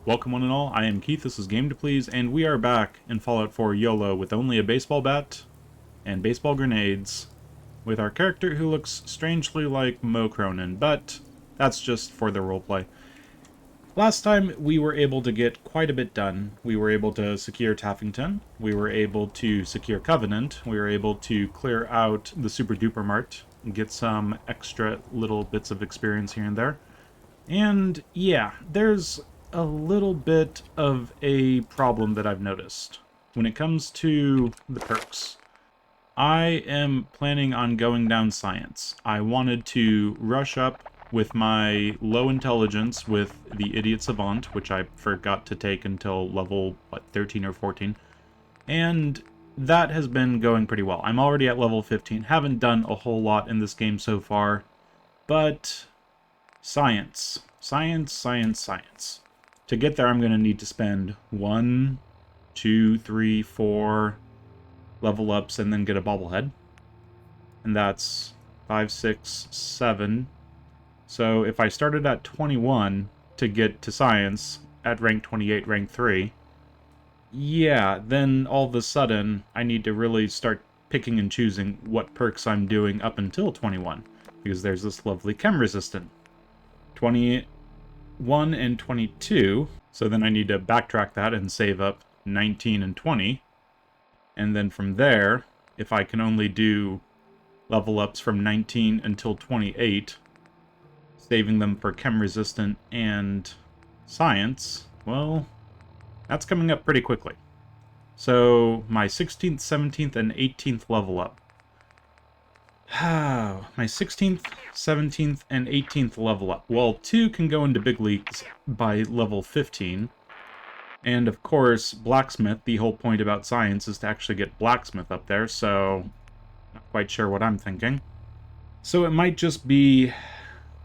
Welcome one and all, I am Keith, this is Game to Please, and we are back in Fallout 4 YOLO with only a baseball bat and baseball grenades, with our character who looks strangely like Mo Cronin, but that's just for the roleplay. Last time we were able to get quite a bit done. We were able to secure Taffington, we were able to secure Covenant, we were able to clear out the Super Duper Mart, and get some extra little bits of experience here and there. And yeah, there's a little bit of a problem that I've noticed when it comes to the perks. I am planning on going down science. I wanted to rush up with my low intelligence with the Idiot Savant, which I forgot to take until level, 13 or 14. And that has been going pretty well. I'm already at level 15. Haven't done a whole lot in this game so far, but science. Science, science, science. To get there, I'm going to need to spend 1, 2, 3, 4 level ups and then get a bobblehead. And that's 5, 6, 7. So if I started at 21 to get to science at rank 28, rank 3, yeah, then all of a sudden I need to really start picking and choosing what perks I'm doing up until 21. Because there's this lovely chem resistant. 21 and 22, so then I need to backtrack that and save up 19 and 20. And then from there, if I can only do level ups from 19 until 28, saving them for chem resistant and science, well, that's coming up pretty quickly. So my 16th, 17th, and 18th level up. My 16th, 17th, and 18th level up. Well, 2 can go into big leagues by level 15. And of course, blacksmith, the whole point about science is to actually get blacksmith up there, so not quite sure what I'm thinking. So it might just be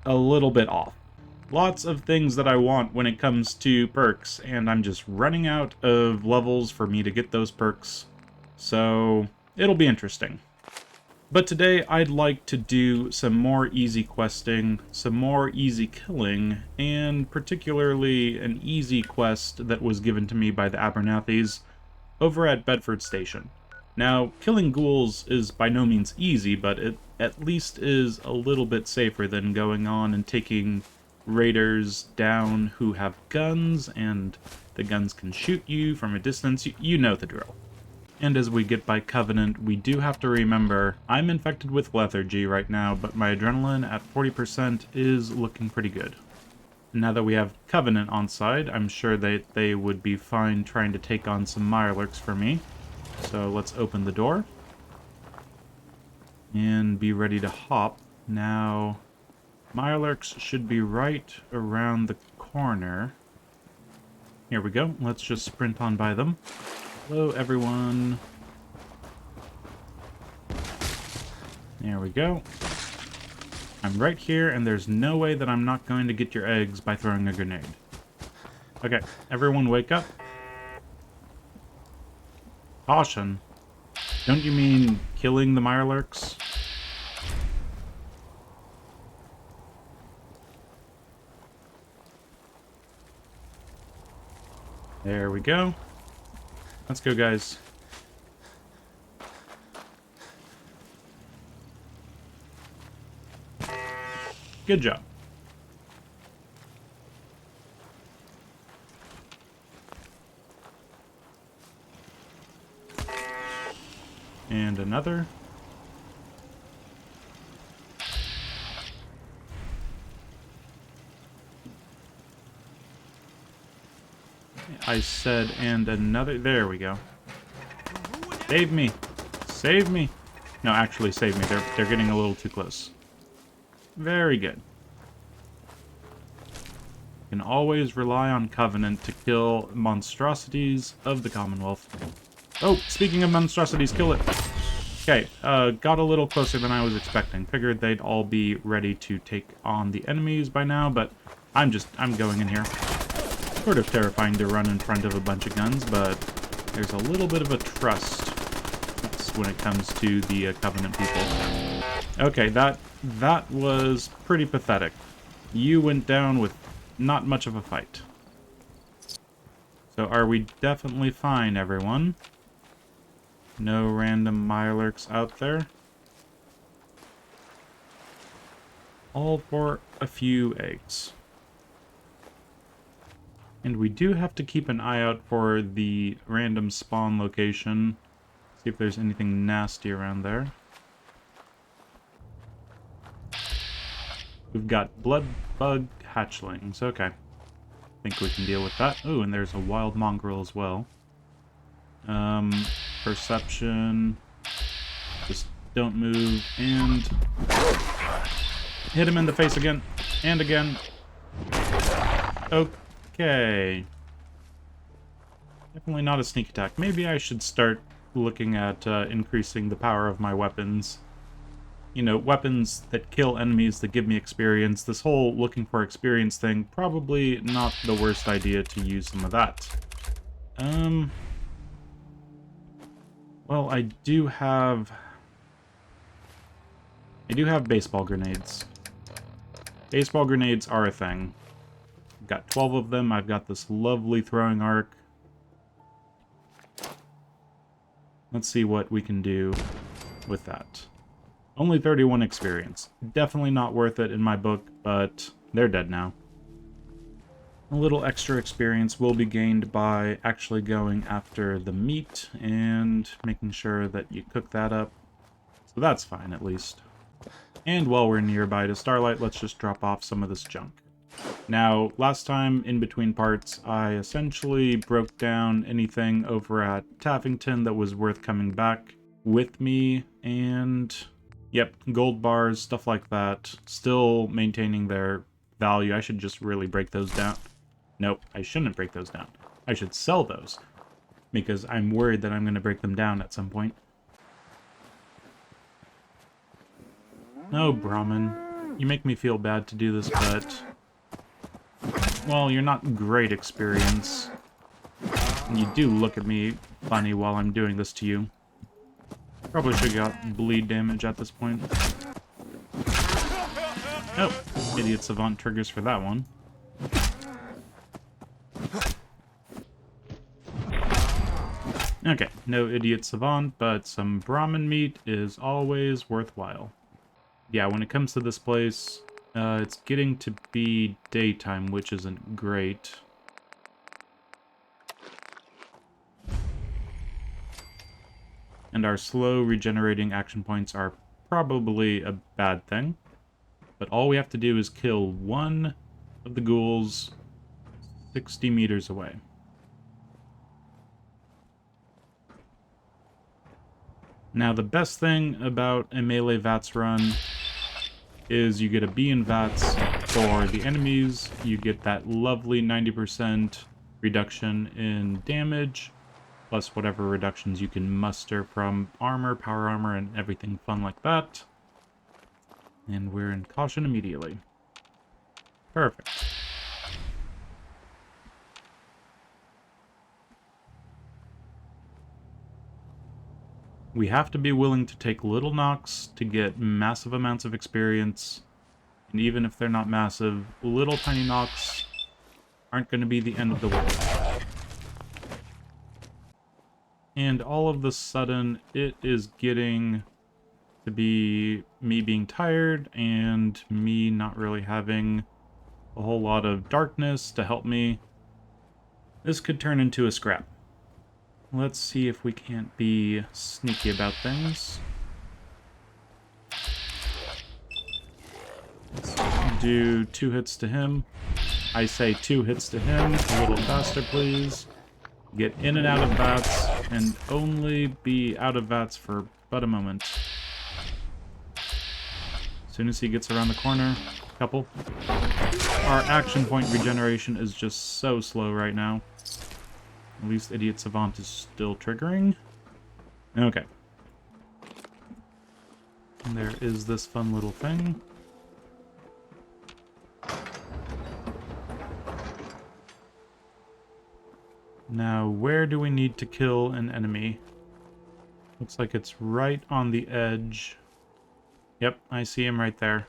a little bit off. Lots of things that I want when it comes to perks, and I'm just running out of levels for me to get those perks. So it'll be interesting. But today I'd like to do some more easy questing, some more easy killing, and particularly an easy quest that was given to me by the Abernathys over at Bedford Station. Now, killing ghouls is by no means easy, but it at least is a little bit safer than going on and taking raiders down who have guns, and the guns can shoot you from a distance. You know the drill. And as we get by Covenant, we do have to remember, I'm infected with lethargy right now, but my adrenaline at 40% is looking pretty good. Now that we have Covenant on side, I'm sure that they would be fine trying to take on some Mirelurks for me. So let's open the door. And be ready to hop. Now, Mirelurks should be right around the corner. Here we go. Let's just sprint on by them. Hello, everyone. There we go. I'm right here, and there's no way that I'm not going to get your eggs by throwing a grenade. Okay, everyone wake up. Caution. Don't you mean killing the Mirelurks? There we go. Let's go, guys. Good job. And another. I said, and another. There we go. Save me. Save me. No, actually save me. They're getting a little too close. Very good. You can always rely on Covenant to kill monstrosities of the Commonwealth. Oh, speaking of monstrosities, kill it. Okay, got a little closer than I was expecting. Figured they'd all be ready to take on the enemies by now, but I'm going in here. Sort of terrifying to run in front of a bunch of guns, but there's a little bit of a trust when it comes to the Covenant people. Okay, that was pretty pathetic. You went down with not much of a fight. So are we definitely fine, everyone? No random Mirelurks out there? All for a few eggs. And we do have to keep an eye out for the random spawn location. See if there's anything nasty around there. We've got blood bug hatchlings. Okay. Think we can deal with that. Ooh, and there's a wild mongrel as well. Perception. Just don't move. And hit him in the face again. And again. Okay. Definitely not a sneak attack. Maybe I should start looking at increasing the power of my weapons. You know, weapons that kill enemies that give me experience. This whole looking for experience thing, probably not the worst idea to use some of that. Well, I do have baseball grenades. Baseball grenades are a thing. I've got 12 of them. I've got this lovely throwing arc. Let's see what we can do with that. Only 31 experience. Definitely not worth it in my book, but they're dead now. A little extra experience will be gained by actually going after the meat and making sure that you cook that up. So that's fine, at least. And while we're nearby to Starlight, let's just drop off some of this junk. Now, last time, in between parts, I essentially broke down anything over at Taffington that was worth coming back with me, and yep, gold bars, stuff like that, still maintaining their value. I should just really break those down. Nope, I shouldn't break those down. I should sell those, because I'm worried that I'm going to break them down at some point. Oh, Brahmin, you make me feel bad to do this, but well, you're not great experience. And you do look at me funny while I'm doing this to you. Probably should have got bleed damage at this point. Oh, idiot savant triggers for that one. Okay, no idiot savant, but some Brahmin meat is always worthwhile. Yeah, when it comes to this place, it's getting to be daytime, which isn't great. And our slow regenerating action points are probably a bad thing. But all we have to do is kill one of the ghouls 60 meters away. Now, the best thing about a melee VATS run is you get a B in VATS for the enemies, you get that lovely 90% reduction in damage, plus whatever reductions you can muster from armor, power armor, and everything fun like that. And we're in caution immediately. Perfect. We have to be willing to take little knocks to get massive amounts of experience. And even if they're not massive, little tiny knocks aren't going to be the end of the world. And all of a sudden, it is getting to be me being tired and me not really having a whole lot of darkness to help me. This could turn into a scrap. Let's see if we can't be sneaky about things. Let's do 2 hits to him. I say 2 hits to him. A little faster, please. Get in and out of VATS, and only be out of VATS for but a moment. As soon as he gets around the corner, couple. Our action point regeneration is just so slow right now. At least Idiot Savant is still triggering. Okay. And there is this fun little thing. Now, where do we need to kill an enemy? Looks like it's right on the edge. Yep, I see him right there.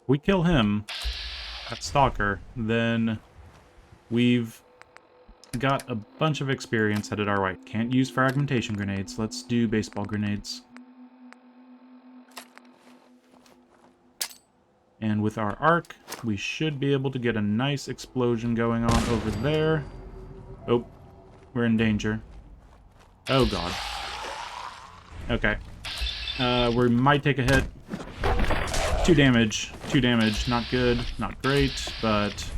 If we kill him, that stalker, then we've got a bunch of experience headed our way. Can't use fragmentation grenades. Let's do baseball grenades. And with our arc, we should be able to get a nice explosion going on over there. Oh, we're in danger. Oh, God. Okay. We might take a hit. 2 damage. 2 damage. Not good. Not great, but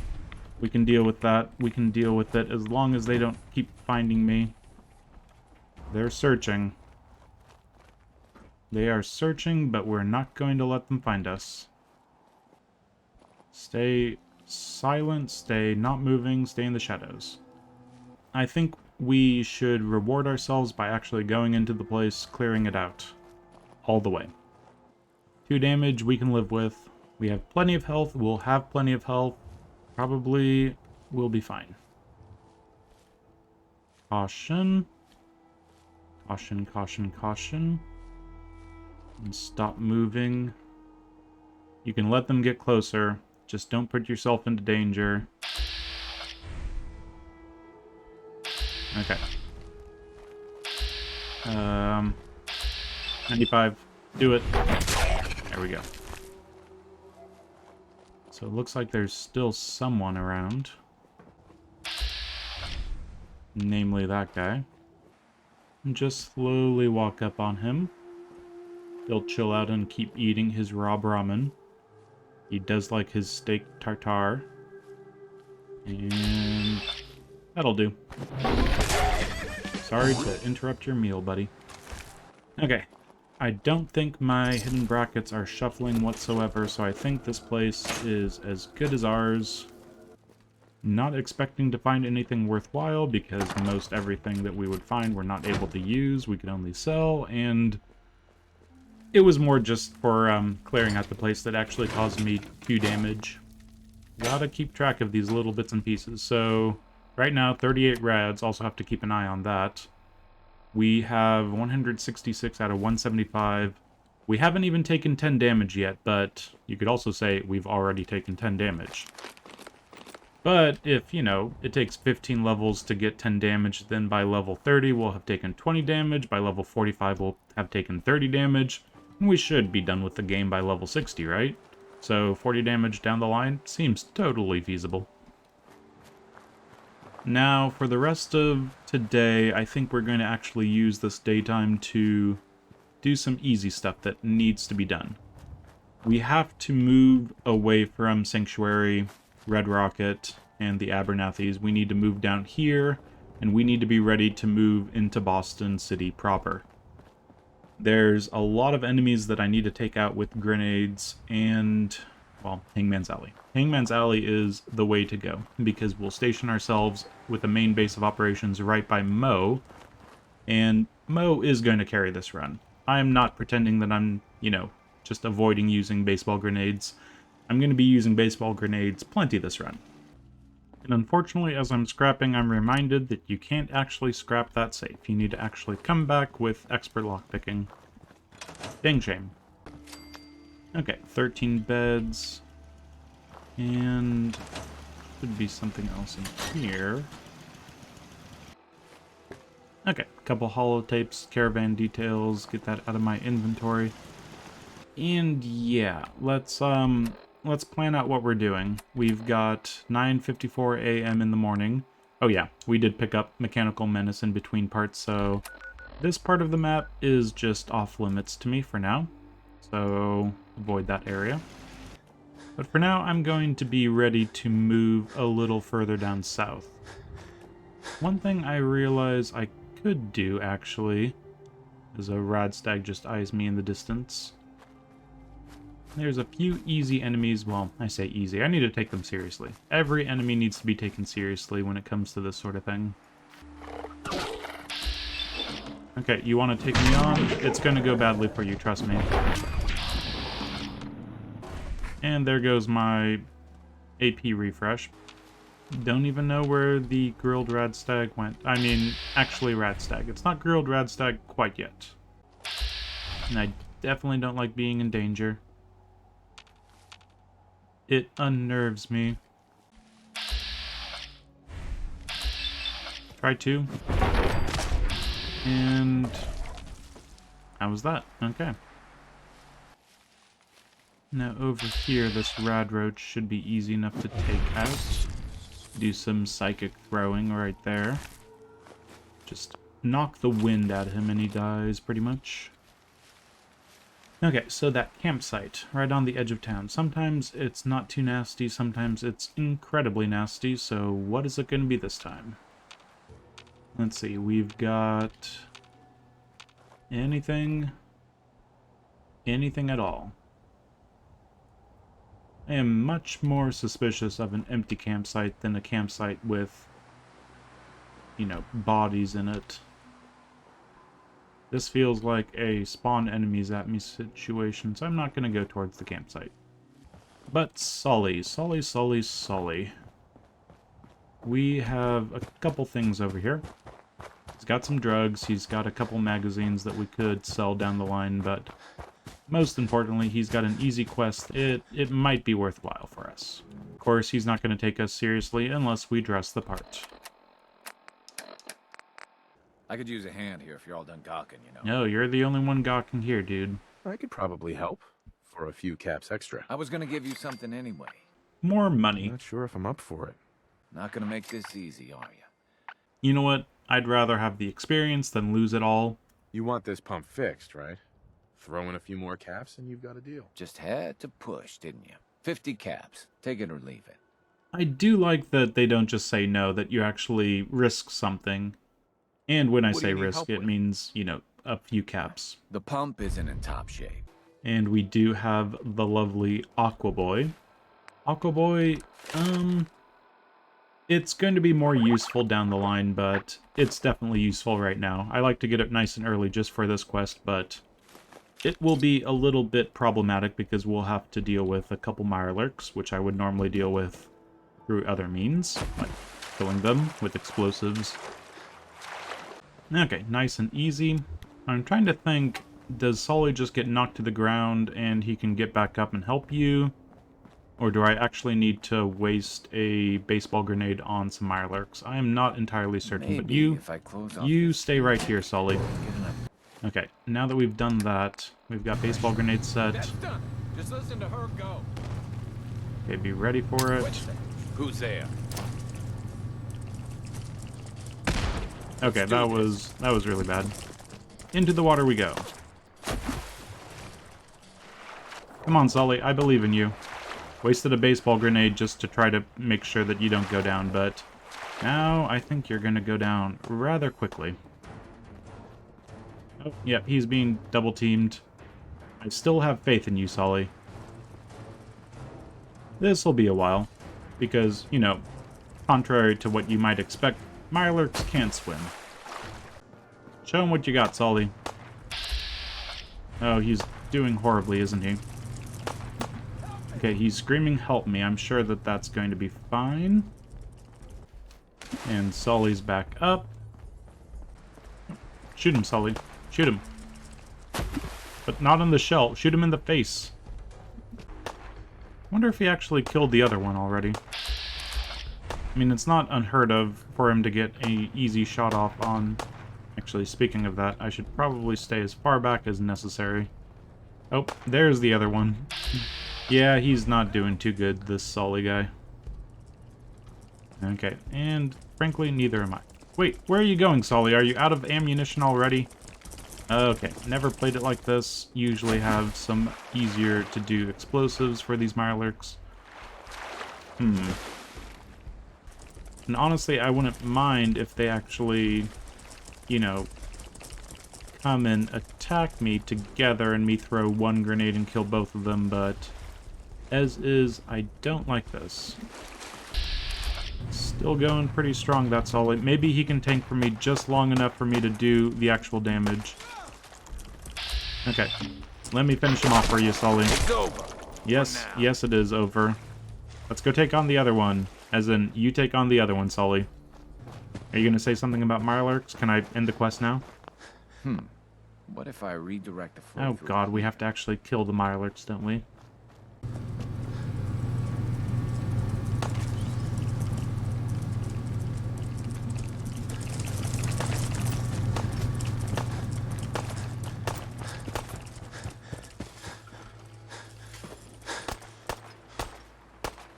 we can deal with that. We can deal with it as long as they don't keep finding me. They're searching. They are searching, but we're not going to let them find us. Stay silent, stay not moving, stay in the shadows. I think we should reward ourselves by actually going into the place, clearing it out. All the way. 2 damage we can live with. We have plenty of health, we'll have plenty of health. Probably will be fine. Caution. Caution, caution, caution. And stop moving. You can let them get closer. Just don't put yourself into danger. Okay. 95. Do it. There we go. So it looks like there's still someone around. Namely that guy. And just slowly walk up on him. He'll chill out and keep eating his raw ramen. He does like his steak tartare. And that'll do. Sorry to interrupt your meal, buddy. Okay. I don't think my hidden brackets are shuffling whatsoever, so I think this place is as good as ours. Not expecting to find anything worthwhile, because most everything that we would find we're not able to use, we could only sell, and it was more just for clearing out the place that actually caused me 2 damage. Gotta keep track of these little bits and pieces. So, right now, 38 rads, also have to keep an eye on that. We have 166 out of 175. We haven't even taken 10 damage yet, but you could also say we've already taken 10 damage. But if, you know, it takes 15 levels to get 10 damage, then by level 30 we'll have taken 20 damage, by level 45 we'll have taken 30 damage, and we should be done with the game by level 60, right? So 40 damage down the line seems totally feasible. Now, for the rest of today, I think we're going to actually use this daytime to do some easy stuff that needs to be done. We have to move away from Sanctuary, Red Rocket, and the Abernathy's. We need to move down here, and we need to be ready to move into Boston City proper. There's a lot of enemies that I need to take out with grenades and, well, Hangman's Alley. Hangman's Alley is the way to go, because we'll station ourselves with a main base of operations right by Mo, and Mo is going to carry this run. I'm not pretending that I'm, you know, just avoiding using baseball grenades. I'm going to be using baseball grenades plenty this run. And unfortunately, as I'm scrapping, I'm reminded that you can't actually scrap that safe. You need to actually come back with expert lockpicking. Dang shame. Okay, 13 beds. And should be something else in here. Okay, a couple holotapes, caravan details, get that out of my inventory. And yeah, let's plan out what we're doing. We've got 9:54 a.m. in the morning. Oh yeah, we did pick up Mechanical Menace in between parts, so this part of the map is just off limits to me for now. So avoid that area. But for now, I'm going to be ready to move a little further down south. One thing I realize I could do, actually, is a Radstag just eyes me in the distance. There's a few easy enemies. Well, I say easy. I need to take them seriously. Every enemy needs to be taken seriously when it comes to this sort of thing. Okay, you want to take me on? It's going to go badly for you, trust me. And there goes my AP refresh. Don't even know where the grilled Radstag went. I mean, actually Radstag. It's not grilled Radstag quite yet. And I definitely don't like being in danger. It unnerves me. try to. And how was that? Okay. Now over here, this rad roach should be easy enough to take out. Do some psychic throwing right there. Just knock the wind out of him and he dies, pretty much. Okay, so that campsite, right on the edge of town. Sometimes it's not too nasty, sometimes it's incredibly nasty, so what is it going to be this time? Let's see, we've got... anything at all. I am much more suspicious of an empty campsite than a campsite with, you know, bodies in it. This feels like a spawn enemies at me situation, so I'm not going to go towards the campsite. But Sully. We have a couple things over here. He's got some drugs, he's got a couple magazines that we could sell down the line, but most importantly, he's got an easy quest. It might be worthwhile for us. Of course, he's not going to take us seriously unless we dress the part. I could use a hand here if you're all done gawking, you know. No, you're the only one gawking here, dude. I could probably help for a few caps extra. I was gonna give you something anyway. More money. Not sure if I'm up for it. Not gonna make this easy, are you? You know what? I'd rather have the experience than lose it all. You want this pump fixed, right? Throw in a few more caps and you've got a deal. Just had to push, didn't you? 50 caps. Take it or leave it. I do like that they don't just say no, that you actually risk something. And when I say risk, it means, you know, a few caps. The pump isn't in top shape. And we do have the lovely Aqua Boy. Aqua Boy, it's going to be more useful down the line, but it's definitely useful right now. I like to get it nice and early just for this quest, but it will be a little bit problematic because we'll have to deal with a couple Mirelurks, which I would normally deal with through other means, like killing them with explosives. Okay, nice and easy. I'm trying to think, does Sully just get knocked to the ground and he can get back up and help you? Or do I actually need to waste a baseball grenade on some Mirelurks? I am not entirely certain, but you stay right here, Sully. Okay, now that we've done that, we've got baseball grenade set. That's done. Just listen to her go. Okay, be ready for it. Who's there? Okay, that was really bad. Into the water we go. Come on, Sully, I believe in you. Wasted a baseball grenade just to try to make sure that you don't go down, but now I think you're gonna go down rather quickly. Oh, yeah, he's being double-teamed. I still have faith in you, Sully. This'll be a while, because, you know, contrary to what you might expect, Mirelurks can't swim. Show him what you got, Sully. Oh, he's doing horribly, isn't he? Okay, he's screaming, help me. I'm sure that that's going to be fine. And Sully's back up. Shoot him, Sully. Shoot him. But not in the shell. Shoot him in the face. I wonder if he actually killed the other one already. I mean, it's not unheard of for him to get an easy shot off on... Actually, speaking of that, I should probably stay as far back as necessary. Oh, there's the other one. Yeah, he's not doing too good, this Sully guy. Okay, and frankly, neither am I. Wait, where are you going, Sully? Are you out of ammunition already? Okay, never played it like this. Usually have some easier to do explosives for these Mirelurks. And honestly, I wouldn't mind if they actually, you know, come and attack me together and me throw one grenade and kill both of them, but as is, I don't like this. Still going pretty strong, that's all. Maybe he can tank for me just long enough for me to do the actual damage. Okay, let me finish him off for you, Sully. It's over. Yes, yes it is over. Let's go take on the other one. As in, you take on the other one, Sully. Are you going to say something about Mirelurks? Can I end the quest now? What if I redirect the flow? Oh god, we have to actually kill the Mirelurks, don't we?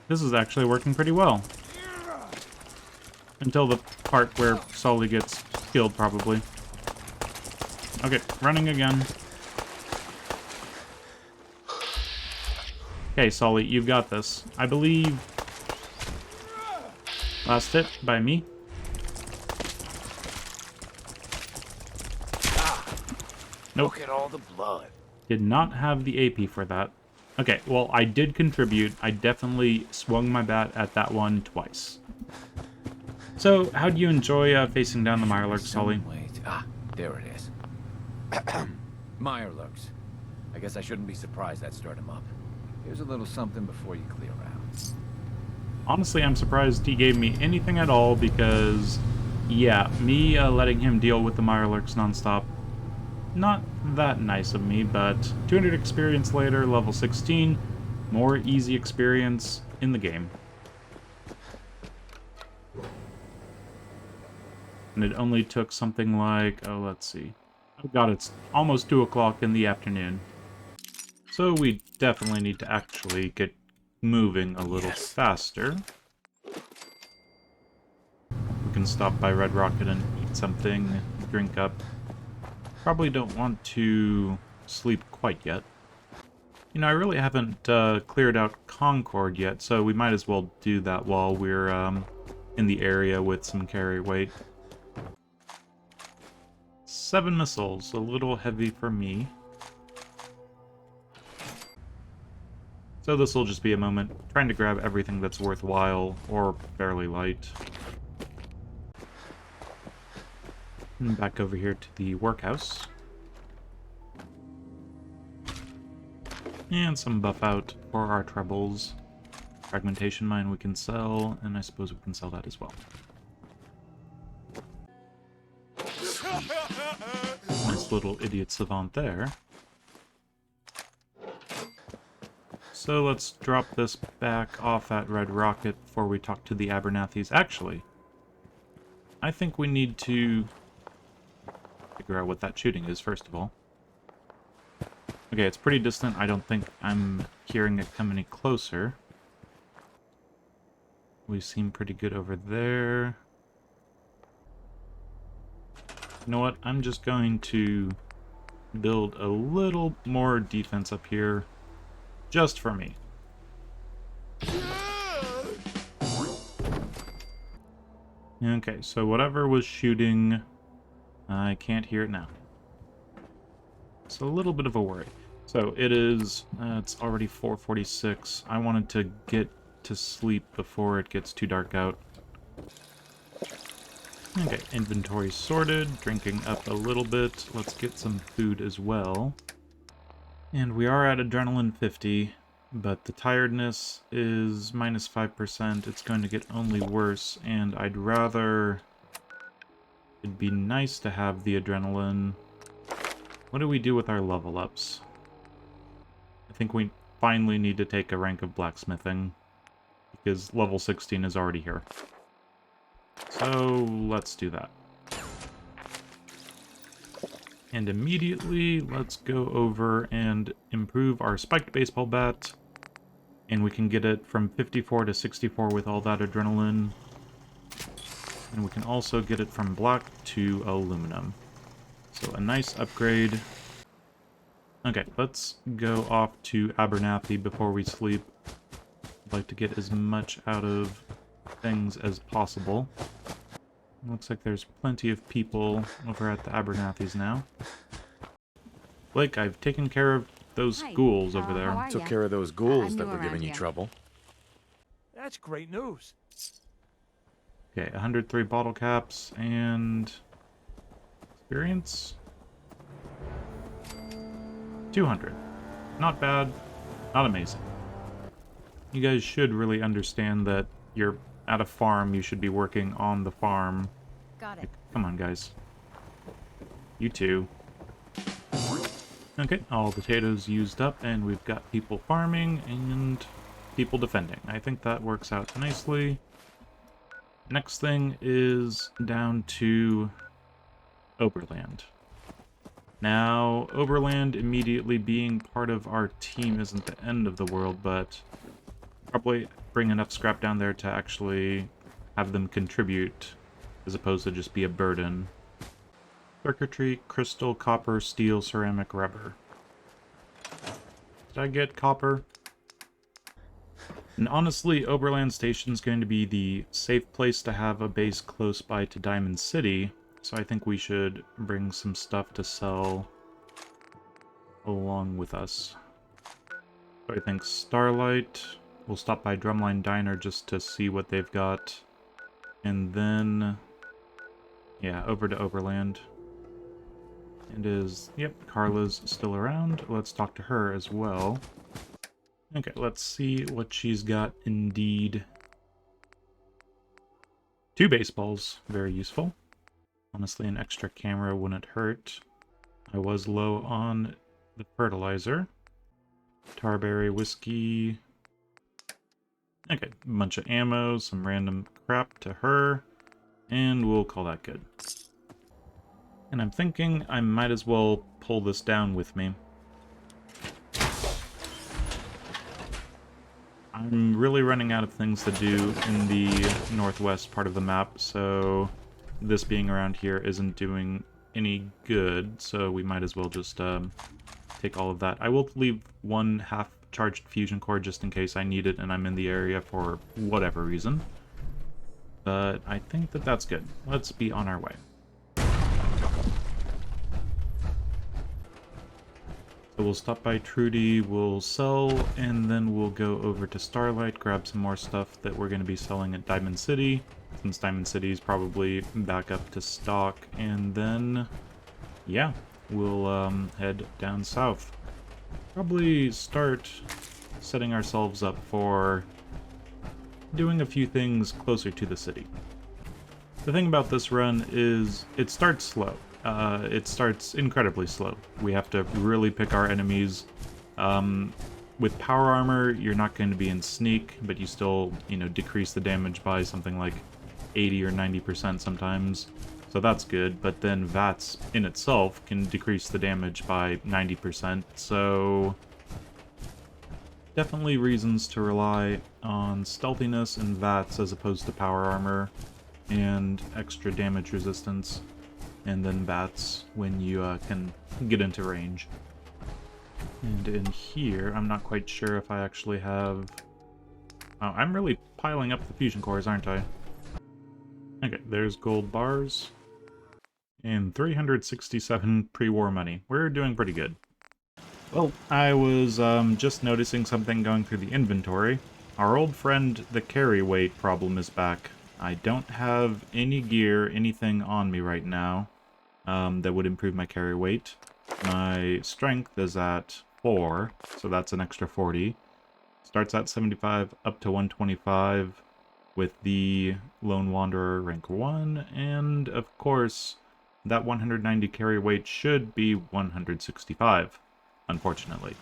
This is actually working pretty well. Until the part where Sully gets killed, probably. Okay, running again. Okay, Sully, you've got this. I believe... Last hit by me. Nope. Look at all the blood. Did not have the AP for that. Okay, well, I did contribute. I definitely swung my bat at that one twice. So, how do you enjoy facing down the Mirelurk, Sully? Wait. There it is. Mirelurks. I guess I shouldn't be surprised that stirred him up. Here's a little something before you clear out. Honestly, I'm surprised he gave me anything at all because, yeah, me letting him deal with the Mirelurks nonstop, not that nice of me, but 200 experience later, level 16, more easy experience in the game. And it only took something like, oh, let's see. Oh god, it's almost 2 o'clock in the afternoon. So we definitely need to actually get moving a little faster. We can stop by Red Rocket and eat something, drink up. Probably don't want to sleep quite yet. You know, I really haven't cleared out Concord yet, so we might as well do that while we're in the area with some carry weight. 7 missiles, a little heavy for me. So this will just be a moment trying to grab everything that's worthwhile or fairly light. And back over here to the workhouse. And some buff out for our troubles. Fragmentation mine we can sell, and I suppose we can sell that as well. Nice little idiot savant there. So let's drop this back off at Red Rocket before we talk to the Abernathys. Actually, I think we need to figure out what that shooting is, first of all. Okay, it's pretty distant. I don't think I'm hearing it come any closer. We seem pretty good over there. You know what? I'm just going to build a little more defense up here, just for me. Okay, so whatever was shooting, I can't hear it now. It's a little bit of a worry. So it is, it's already 4:46. I wanted to get to sleep before it gets too dark out. Okay, inventory sorted, drinking up a little bit. Let's get some food as well. And we are at adrenaline 50, but the tiredness is minus 5%. It's going to get only worse, and I'd rather... It'd be nice to have the adrenaline. What do we do with our level ups? I think we finally need to take a rank of blacksmithing, because level 16 is already here. So let's do that. And immediately, let's go over and improve our spiked baseball bat. And we can get it from 54 to 64 with all that adrenaline. And we can also get it from black to aluminum. So a nice upgrade. Okay, let's go off to Abernathy before we sleep. I'd like to get as much out of things as possible. Looks like there's plenty of people over at the Abernathys now. Blake, I've taken care of those ghouls over there. Took care of those ghouls that were giving you trouble. That's great news. Okay, 103 bottle caps and experience. 200. Not bad, not amazing. You guys should really understand that you're at a farm, you should be working on the farm. Got it. Like, come on, guys. You too. Okay, all potatoes used up, and we've got people farming and people defending. I think that works out nicely. Next thing is down to Oberland. Now, Oberland immediately being part of our team isn't the end of the world, but Probably bring enough scrap down there to actually have them contribute, as opposed to just be a burden. Circuitry, crystal, copper, steel, ceramic, rubber. Did I get copper? And honestly, Oberland Station's going to be the safe place to have a base close by to Diamond City, so I think we should bring some stuff to sell along with us. So I think Starlight, we'll stop by Drumline Diner just to see what they've got, and then, yeah, over to Oberland. Yep, Carla's still around. Let's talk to her as well. Okay, let's see what she's got indeed. 2 baseballs, very useful. Honestly, an extra camera wouldn't hurt. I was low on the fertilizer. Tarberry whiskey. Okay, a bunch of ammo, some random crap to her, and we'll call that good. And I'm thinking I might as well pull this down with me. I'm really running out of things to do in the northwest part of the map, so this being around here isn't doing any good, so we might as well just take all of that. I will leave 1 half-charged fusion core just in case I need it and I'm in the area for whatever reason. But I think that that's good. Let's be on our way. So we'll stop by Trudy, we'll sell, and then we'll go over to Starlight, grab some more stuff that we're going to be selling at Diamond City, since Diamond City is probably back up to stock, and then, yeah, we'll head down south. Probably start setting ourselves up for doing a few things closer to the city. The thing about this run is it starts slow. It starts incredibly slow. We have to really pick our enemies. With power armor, you're not going to be in sneak, but you still, decrease the damage by something like 80 or 90% sometimes. So that's good, but then VATS in itself can decrease the damage by 90%, so definitely reasons to rely on stealthiness and VATS as opposed to power armor and extra damage resistance. And then bats when you can get into range. And in here, I'm not quite sure if I actually have... Oh, I'm really piling up the fusion cores, aren't I? Okay, there's gold bars. And 367 pre-war money. We're doing pretty good. Well, I was just noticing something going through the inventory. Our old friend, the carry weight problem, is back. I don't have any gear, anything on me right now that would improve my carry weight. My strength is at 4, so that's an extra 40. Starts at 75 up to 125 with the Lone Wanderer rank 1, and of course that 190 carry weight should be 165, unfortunately.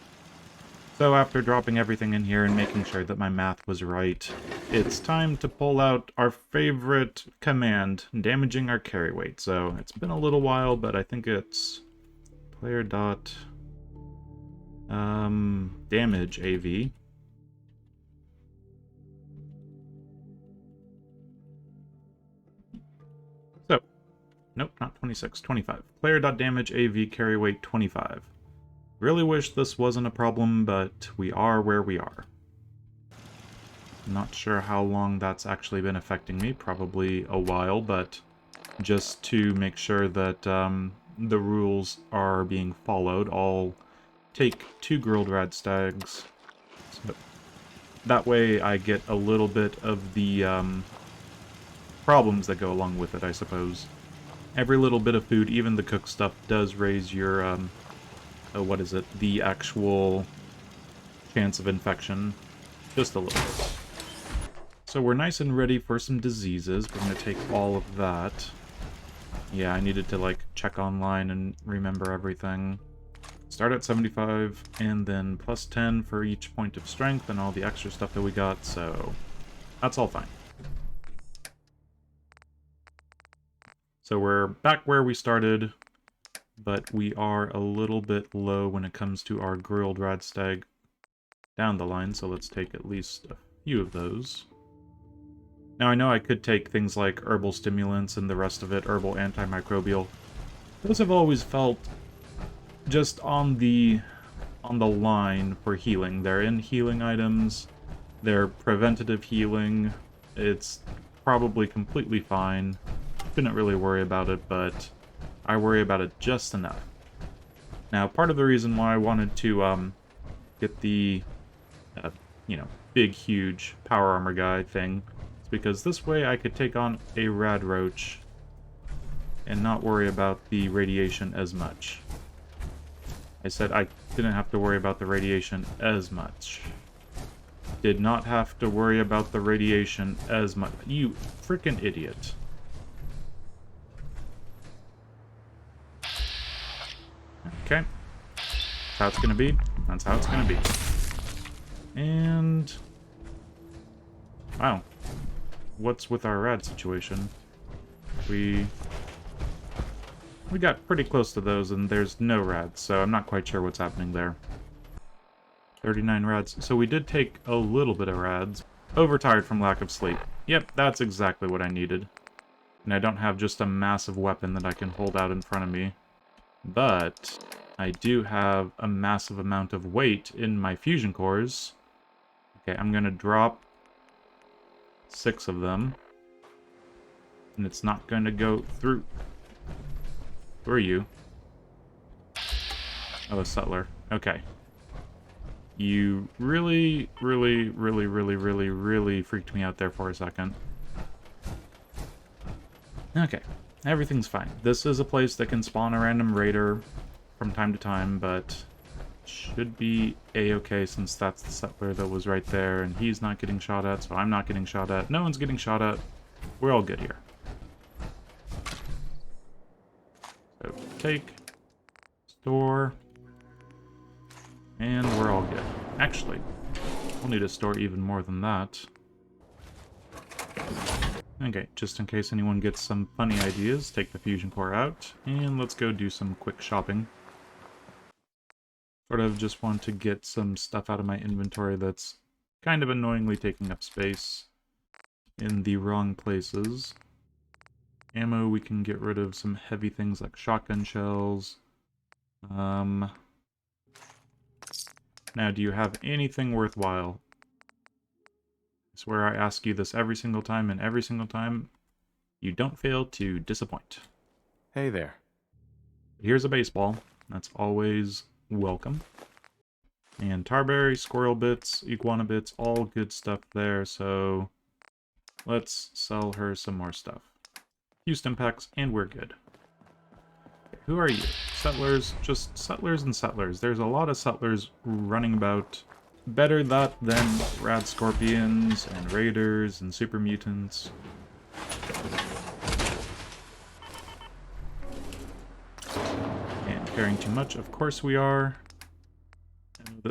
So after dropping everything in here and making sure that my math was right, it's time to pull out our favorite command, damaging our carry weight. So it's been a little while, but I think it's player dot damage AV. So, nope, not 26, 25. Player dot damage AV carry weight 25. Really wish this wasn't a problem, but we are where we are. Not sure how long that's actually been affecting me, probably a while, but just to make sure that the rules are being followed, I'll take 2 grilled rad stags. So that way I get a little bit of the problems that go along with it, I suppose. Every little bit of food, even the cooked stuff, does raise your the actual chance of infection just a little bit. So we're nice and ready for some diseases. We're going to take all of that. Yeah, I needed to check online and remember everything. Start at 75 and then plus 10 for each point of strength and all the extra stuff that we got, so that's all fine. So we're back where we started, but we are a little bit low when it comes to our grilled radstag down the line, so let's take at least a few of those. Now I know I could take things like herbal stimulants and the rest of it, herbal antimicrobial. Those have always felt just on the line for healing. They're in healing items, they're preventative healing, it's probably completely fine. Shouldn't really worry about it, but I worry about it just enough. Now, part of the reason why I wanted to get the, you know, big, huge power armor guy thing is because this way I could take on a rad roach and not worry about the radiation as much. I said I didn't have to worry about the radiation as much. Did not have to worry about the radiation as much. You frickin' idiot. Okay. That's how it's gonna be. That's how it's gonna be. And... wow. What's with our rad situation? We got pretty close to those, and there's no rads, so I'm not quite sure what's happening there. 39 rads. So we did take a little bit of rads. Overtired from lack of sleep. Yep, that's exactly what I needed. And I don't have just a massive weapon that I can hold out in front of me. But I do have a massive amount of weight in my fusion cores. Okay, I'm gonna drop 6 of them. And it's not gonna go through. Who are you? Oh, a settler. Okay. You really freaked me out there for a second. Okay. Everything's fine. This is a place that can spawn a random raider from time to time, but should be a-okay since that's the settler that was right there, and he's not getting shot at, so I'm not getting shot at. No one's getting shot at. We're all good here. So, take, store, and we're all good. Actually, we'll need to store even more than that. Okay, just in case anyone gets some funny ideas, take the fusion core out, and let's go do some quick shopping. Sort of just want to get some stuff out of my inventory that's kind of annoyingly taking up space in the wrong places. Ammo, we can get rid of some heavy things like shotgun shells. Now, do you have anything worthwhile? I swear I ask you this every single time, and every single time, you don't fail to disappoint. Hey there. Here's a baseball. That's always welcome. And tarberry, squirrel bits, iguana bits, all good stuff there, so let's sell her some more stuff. Few stimpaks, and we're good. Okay, who are you? Settlers? Just settlers and settlers. There's a lot of settlers running about. Better that than rad scorpions and raiders and super mutants. And carrying too much, of course we are.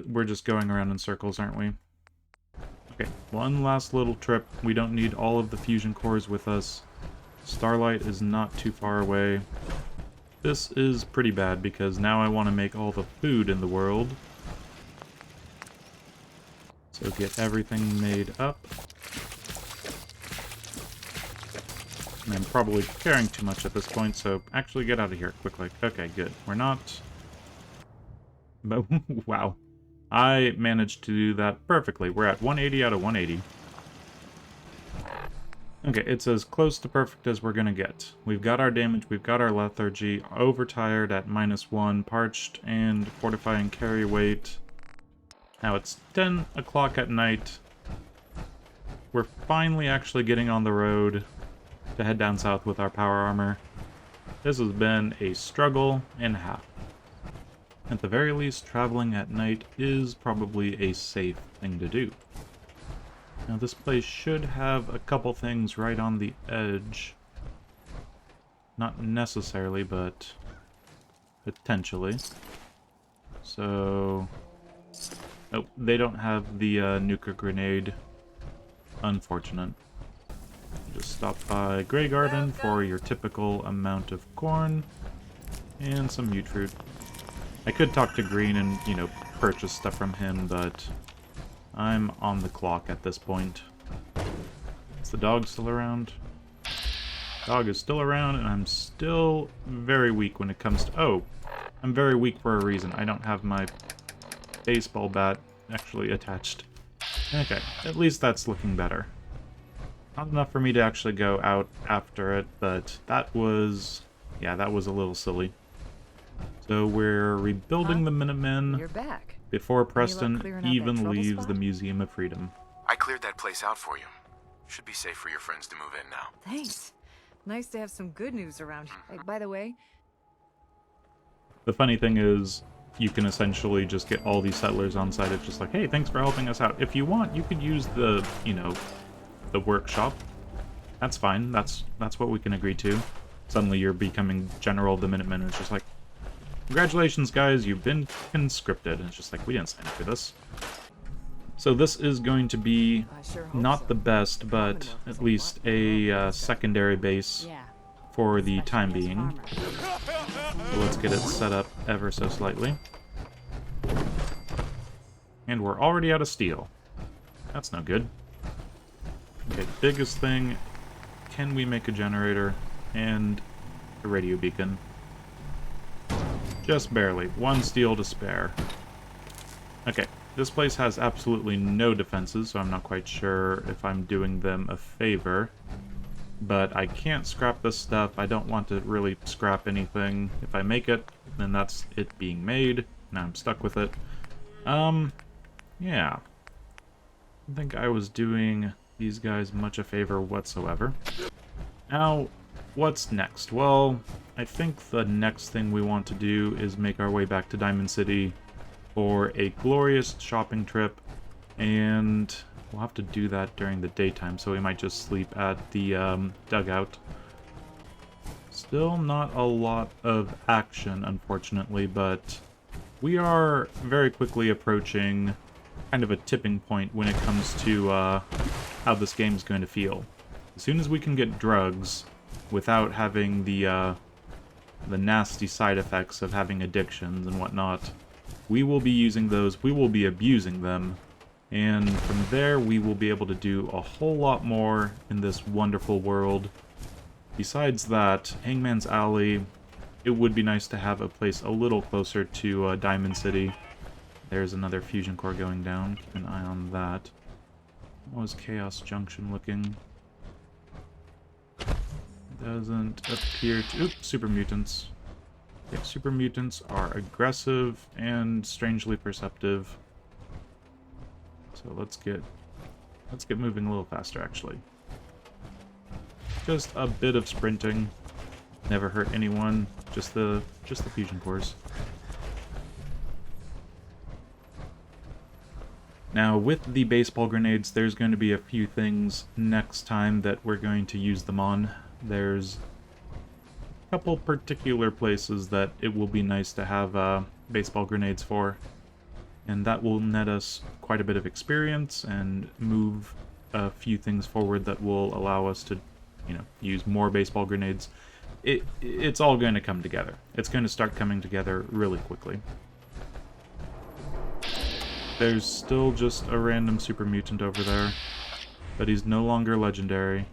We're just going around in circles, aren't we? Okay, one last little trip. We don't need all of the fusion cores with us. Starlight is not too far away. This is pretty bad because now I want to make all the food in the world. So get everything made up. And I'm probably carrying too much at this point, so actually get out of here quickly. Okay, good. We're not... But, wow. I managed to do that perfectly. We're at 180 out of 180. Okay, it's as close to perfect as we're gonna get. We've got our damage, we've got our lethargy, overtired at -1, parched, and fortifying carry weight. Now it's 10 o'clock at night. We're finally actually getting on the road to head down south with our power armor. This has been a struggle and a half. At the very least, traveling at night is probably a safe thing to do. Now this place should have a couple things right on the edge. Not necessarily, but potentially. So... oh, they don't have the nuclear grenade. Unfortunate. Just stop by Grey Garden for your typical amount of corn and some mute fruit. I could talk to Green and, you know, purchase stuff from him, but I'm on the clock at this point. Is the dog still around? Dog is still around, and I'm still very weak when it comes to... Oh, I'm very weak for a reason. I don't have my baseball bat actually attached. Okay, at least that's looking better. Not enough for me to actually go out after it, but that was... yeah, that was a little silly. So we're rebuilding the Minutemen You're back. before luck Preston clearing out that even trouble leaves spot? the Museum of Freedom. I cleared that place out for you. Should be safe for your friends to move in now. Thanks. Nice to have some good news around. Hey, by the way, The funny thing is, you can essentially just get all these settlers on site. It's just like, hey, thanks for helping us out. If you want, you could use the, you know, the workshop. That's fine. That's what we can agree to. Suddenly you're becoming General of the Minutemen, and it's just like, congratulations, guys, you've been conscripted. And it's just like, we didn't sign up for this. So this is going to be I sure hope not so. the best, but Commonwealth is at a least lot more a secondary base yeah. for the especially time as being. farmers. So let's get it set up ever so slightly. And we're already out of steel. That's no good. Okay, biggest thing, can we make a generator and a radio beacon? Just barely. 1 steel to spare. Okay, this place has absolutely no defenses, so I'm not quite sure if I'm doing them a favor. But I can't scrap this stuff. I don't want to really scrap anything. If I make it, then that's it being made. Now I'm stuck with it. Yeah. I think I was doing these guys much a favor whatsoever. Now, what's next? Well, I think the next thing we want to do is make our way back to Diamond City for a glorious shopping trip, and we'll have to do that during the daytime, so we might just sleep at the dugout. Still not a lot of action, unfortunately, but we are very quickly approaching kind of a tipping point when it comes to how this game is going to feel. As soon as we can get drugs without having the nasty side effects of having addictions and whatnot, we will be using those, we will be abusing them, and from there we will be able to do a whole lot more in this wonderful world. Besides that, Hangman's Alley, it would be nice to have a place a little closer to Diamond City. There's another fusion core going down. Keep an eye on that. How was Chaos Junction looking? Doesn't appear to... Oop, super mutants. Yeah, super mutants are aggressive and strangely perceptive. So let's get moving a little faster, actually. Just a bit of sprinting. Never hurt anyone. Just the fusion cores. Now, with the baseball grenades, there's going to be a few things next time that we're going to use them on. There's a couple particular places that it will be nice to have baseball grenades for. And that will net us quite a bit of experience and move a few things forward that will allow us to, you know, use more baseball grenades. It's all going to come together. It's going to start coming together really quickly. There's still just a random super mutant over there, but he's no longer legendary.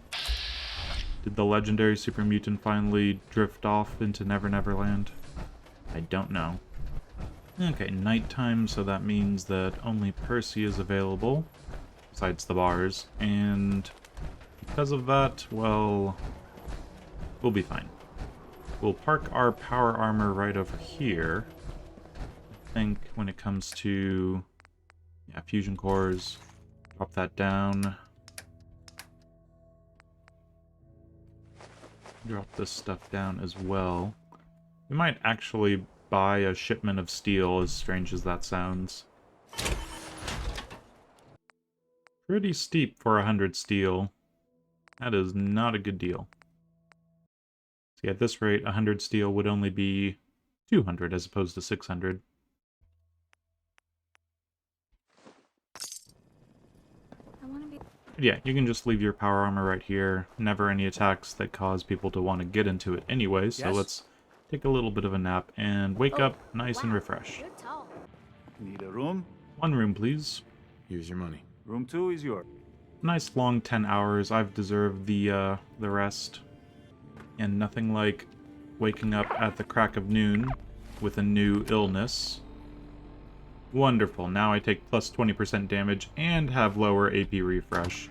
Did the legendary super mutant finally drift off into Never Never Land? I don't know. Okay, nighttime, so that means that only Percy is available, besides the bars, and because of that, well, we'll be fine. We'll park our power armor right over here. I think when it comes to, yeah, fusion cores, drop that down. Drop this stuff down as well. We might actually buy a shipment of steel, as strange as that sounds. Pretty steep for 100 steel. That is not a good deal. See, at this rate, 100 steel would only be 200 as opposed to 600. Yeah, you can just leave your power armor right here. Never any attacks that cause people to want to get into it anyway, so Yes? let's take a little bit of a nap and wake up nice and refreshed. Need a room? 1 room, please. Here's your money. Room 2 is yours. Nice long 10 hours. I've deserved the rest. And nothing like waking up at the crack of noon with a new illness. Wonderful. Now I take plus 20% damage and have lower AP refresh.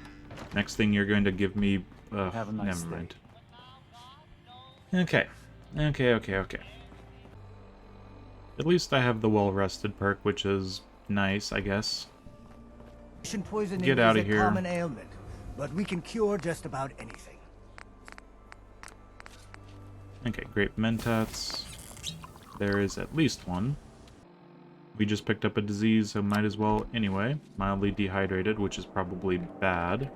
Next thing you're going to give me... Have a nice never day. mind. Okay. Okay. At least I have the well-rested perk, which is nice, I guess. Poisoning Get outta is a here. common ailment, but we can cure just about anything. Okay, grape mentats. There is at least one. We just picked up a disease, so might as well anyway. Mildly dehydrated, which is probably bad.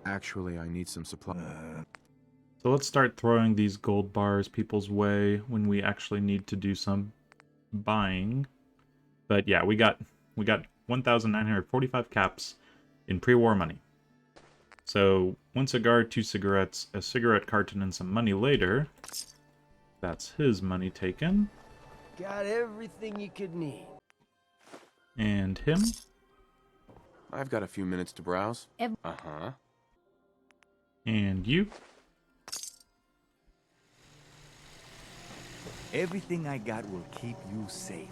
Actually, I need some supply. So let's start throwing these gold bars people's way when we actually need to do some buying. But yeah, we got 1,945 caps in pre-war money. So 1 cigar, 2 cigarettes, a cigarette carton, and some money later. That's his money taken. Got everything you could need. And him. I've got a few minutes to browse. Uh-huh. And you. Everything I got will keep you safe.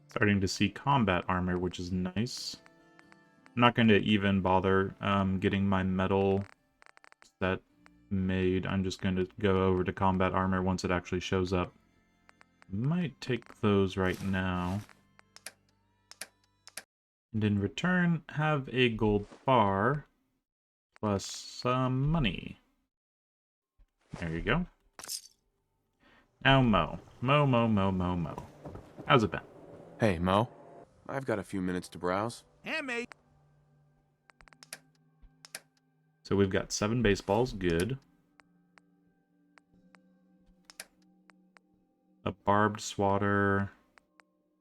Starting to see combat armor, which is nice. I'm not going to even bother getting my metal set made. I'm just going to go over to combat armor once it actually shows up. Might take those right now. And in return, have a gold bar plus some money. There you go. Now Mo. Mo. How's it been? Hey, Mo. I've got a few minutes to browse. Hey, mate. So we've got 7 baseballs, good. A barbed swatter,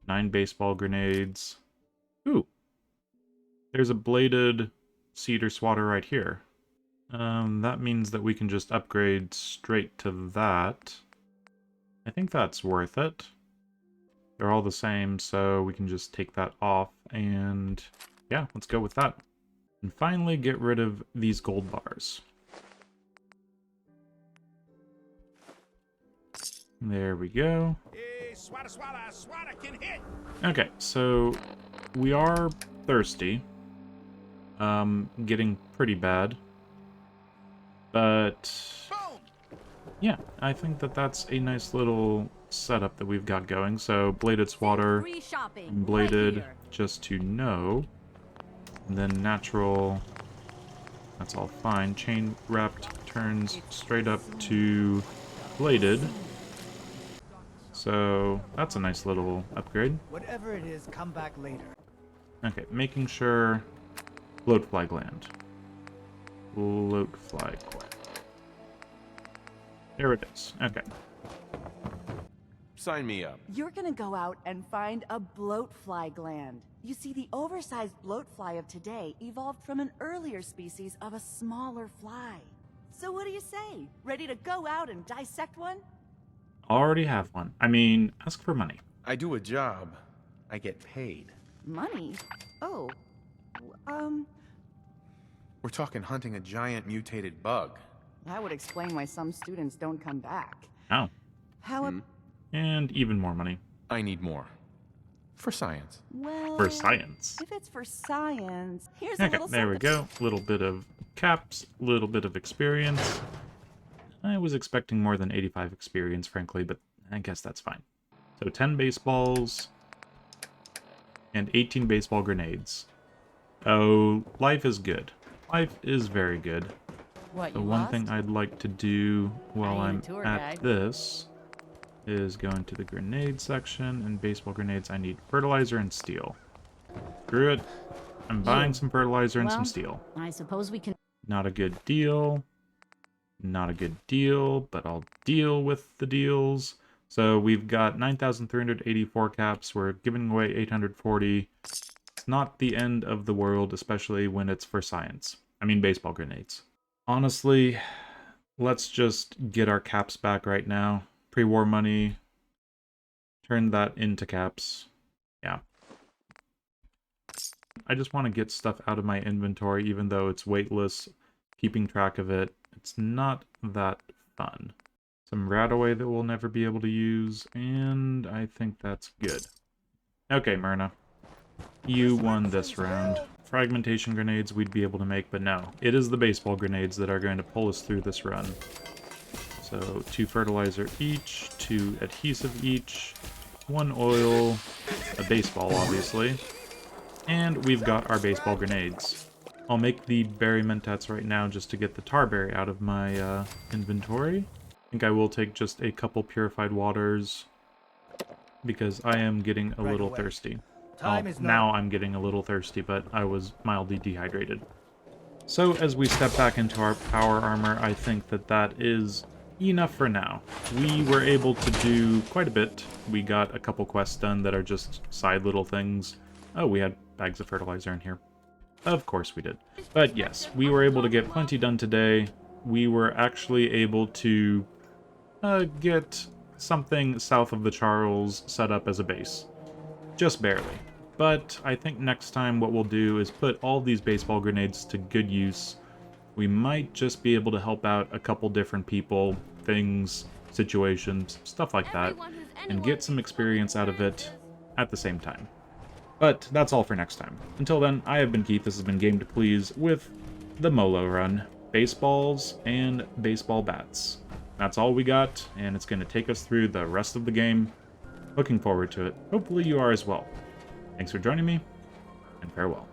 9 baseball grenades. Ooh, there's a bladed cedar swatter right here. That means that we can just upgrade straight to that. I think that's worth it. They're all the same, so we can just take that off, and yeah, let's go with that. And finally get rid of these gold bars. There we go. Hey, swatter can hit. Okay, so we are thirsty. Getting pretty bad. But Boom. yeah, I think that that's a nice little setup that we've got going. So bladed swatter, Free shopping. and bladed just to know. And then natural, that's all fine. Chain wrapped turns straight up to bladed. So that's a nice little upgrade. Whatever it is, come back later. Okay, making sure bloatfly gland. Bloatfly gland. There it is. Okay. Sign me up. You're gonna go out and find a bloatfly gland. You see, the oversized bloatfly of today evolved from an earlier species of a smaller fly. So what do you say? Ready to go out and dissect one? Already have one. I mean, ask for money. I do a job. I get paid. Money? Oh. We're talking hunting a giant mutated bug. That would explain why some students don't come back. Oh. How And even more money. I need more. For science. well... For science. If it's for science, here's a Okay, little there we something. go. Little bit of caps, little bit of experience. I was expecting more than 85 experience, frankly, but I guess that's fine. So 10 baseballs and 18 baseball grenades. Oh, life is good. Life is very good. What, The you one lost? thing I'd like to do while I ain't I'm a tour at guide. this is go into the grenade section, and baseball grenades I need fertilizer and steel. Screw it. I'm buying some fertilizer and some Well- steel. I suppose we can... Not a good deal. Not a good deal, but I'll deal with the deals. So we've got 9,384 caps. We're giving away 840. It's not the end of the world, especially when it's for science. I mean baseball grenades. Honestly, let's just get our caps back right now. Pre-war money. Turn that into caps. Yeah. I just want to get stuff out of my inventory, even though it's weightless. Keeping track of it, it's not that fun. Some Radaway that we'll never be able to use, and I think that's good. Okay, Myrna. You won this round. Fragmentation grenades we'd be able to make, but no. It is the baseball grenades that are going to pull us through this run. So 2 fertilizer each, 2 adhesive each, 1 oil, a baseball obviously, and we've got our baseball grenades. I'll make the berry mentats right now just to get the tarberry out of my inventory. I think I will take just a couple purified waters because I am getting a little thirsty. Now I'm getting a little thirsty, but I was mildly dehydrated. So as we step back into our power armor, I think that that is enough for now. We were able to do quite a bit. We got a couple quests done that are just side little things. Oh, we had bags of fertilizer in here. Of course we did. But yes, we were able to get plenty done today. We were actually able to get something south of the Charles set up as a base. Just barely. But I think next time what we'll do is put all these baseball grenades to good use. We might just be able to help out a couple different people, things, situations, stuff like that, and get some experience out of it at the same time. But that's all for next time. Until then, I have been Keith, this has been Game to Please with the Molo run. Baseballs and baseball bats. That's all we got, and it's going to take us through the rest of the game. Looking forward to it. Hopefully you are as well. Thanks for joining me, and farewell.